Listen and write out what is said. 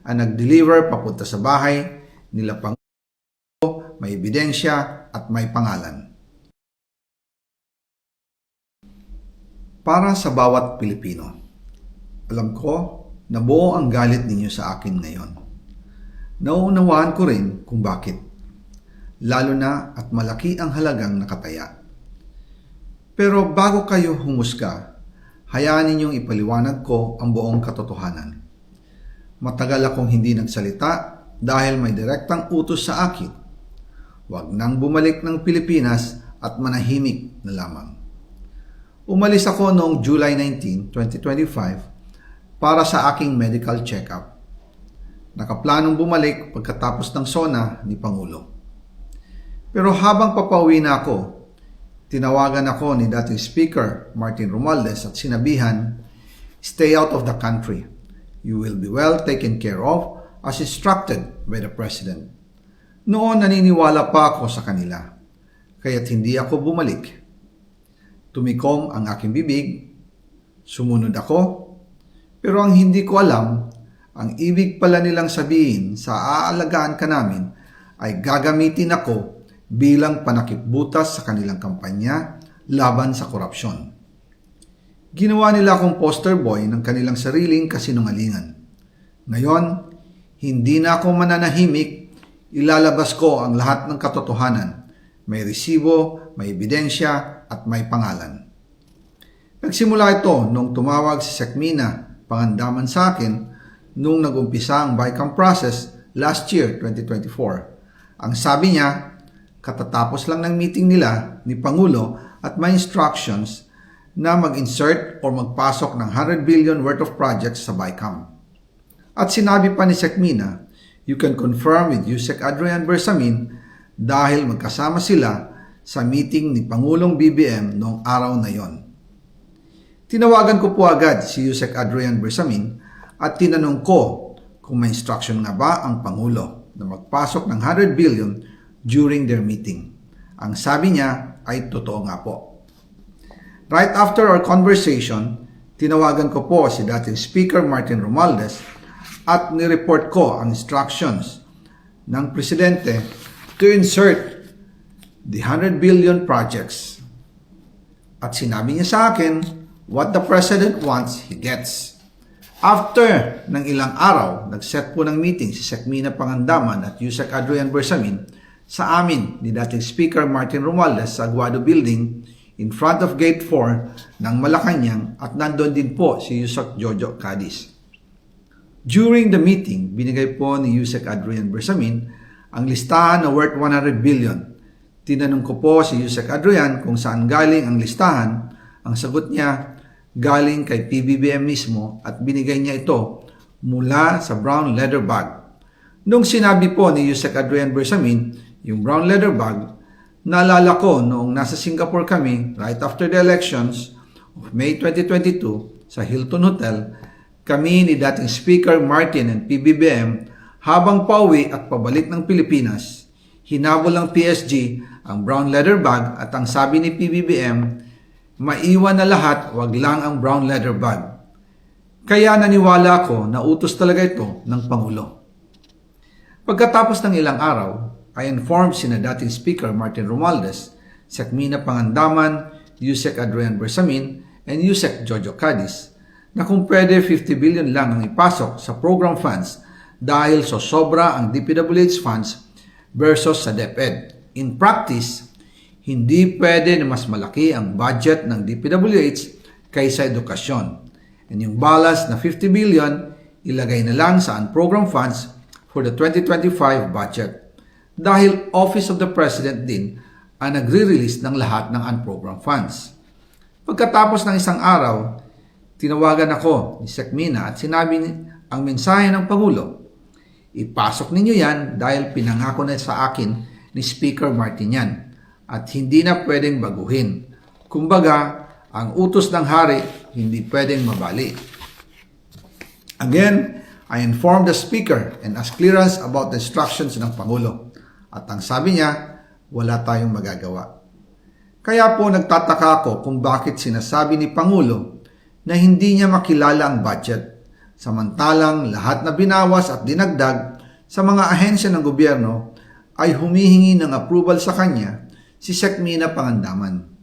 ang nag-deliver papunta sa bahay nila Pangulo, may ebidensya at may pangalan. Para sa bawat Pilipino, alam ko na buo ang galit ninyo sa akin ngayon. Nauunawaan ko rin kung bakit, lalo na at malaki ang halagang nakataya. Pero bago kayo humusga, hayaan ninyong ipaliwanag ko ang buong katotohanan. Matagal akong hindi nagsalita dahil may direktang utos sa akin. Huwag nang bumalik ng Pilipinas at manahimik na lamang. Umalis ako noong July 19, 2025 para sa aking medical check-up. Nakaplanong bumalik pagkatapos ng SONA ni Pangulo. Pero habang papauwi na ako, tinawagan ako ni dating Speaker Martin Romualdez at sinabihan, "Stay out of the country. You will be well taken care of as instructed by the President." Noon naniniwala pa ako sa kanila, kaya't hindi ako bumalik. Tumikom ang aking bibig, sumunod ako, pero ang hindi ko alam, ang ibig pala nilang sabihin sa aalagaan ka namin ay gagamitin ako bilang panakipbutas sa kanilang kampanya laban sa korupsyon. Ginawa nila akong poster boy ng kanilang sariling kasinungalingan. Ngayon, hindi na ako mananahimik, ilalabas ko ang lahat ng katotohanan. May resibo, may ebidensya, at may pangalan. Nagsimula ito nung tumawag si Sekmina Pangandaman sa akin nung nag-umpisa ang BICAM process last year, 2024. Ang sabi niya, katatapos lang ng meeting nila ni Pangulo at may instructions na mag-insert o magpasok ng 100 billion worth of projects sa BICAM. At sinabi pa ni Sekmina, you can confirm with Yusek Adrian Bersamin dahil magkasama sila sa meeting ni Pangulong BBM noong araw na yon. Tinawagan ko po agad si Yusek Adrian Bersamin at tinanong ko kung may instruction nga ba ang Pangulo na magpasok ng 100 billion during their meeting. Ang sabi niya ay totoo nga po. Right after our conversation, tinawagan ko po si dating Speaker Martin Romualdez at nireport ko ang instructions ng Presidente to insert the 100 billion projects. At sinabi niya sa akin, what the President wants, he gets. After ng ilang araw, nag-set po ng meeting si Sekmina Pangandaman at Yusek Adrian Bersamin sa amin ni dating Speaker Martin Romualdez sa Aguado Building in front of Gate 4 ng Malacanang at nandun din po si Yusek Jojo Cadiz. During the meeting, binigay po ni Yusek Adrian Bersamin ang listahan na worth 100 billion. Tinanong ko po si Yusek Adrian kung saan galing ang listahan. Ang sagot niya, galing kay PBBM mismo at binigay niya ito mula sa brown leather bag. Nung sinabi po ni Yusek Adrian Bersamin yung brown leather bag, naalala ko noong nasa Singapore kami right after the elections of May 2022 sa Hilton Hotel, kami ni dating Speaker Martin and PBBM habang pauwi at pabalik ng Pilipinas, hinabol ng PSG ang brown leather bag at ang sabi ni PBBM, maiwan na lahat, wag lang ang brown leather bag. Kaya naniwala ako na utos talaga ito ng Pangulo. Pagkatapos ng ilang araw, I informed sina dating Speaker Martin Romualdez, Sekmina Pangandaman, Yusek Adrian Bersamin, and Yusek Jojo Cadiz na kung pwede 50 billion lang ang ipasok sa program funds dahil so sobra ang DPWH funds versus sa DepEd. In practice, hindi pwede na mas malaki ang budget ng DPWH kaysa edukasyon. And yung balance na 50 billion, ilagay na lang sa unprogrammed funds for the 2025 budget. Dahil Office of the President din ang nagre-release ng lahat ng unprogrammed funds. Pagkatapos ng isang araw, tinawagan ako ni Sekmina at sinabi ang mensahe ng Pangulo, ipasok ninyo yan dahil pinangako na sa akin ni Speaker Martin yan at hindi na pwedeng baguhin. Kumbaga, ang utos ng hari hindi pwedeng mabali. Again, I informed the Speaker and asked clearance about the instructions ng Pangulo. At ang sabi niya, wala tayong magagawa. Kaya po nagtataka ako kung bakit sinasabi ni Pangulo na hindi niya makilala ang budget, Samantalang lahat na binawas at dinagdag sa mga ahensya ng gobyerno ay humihingi ng approval sa kanya si Sekmina Pangandaman.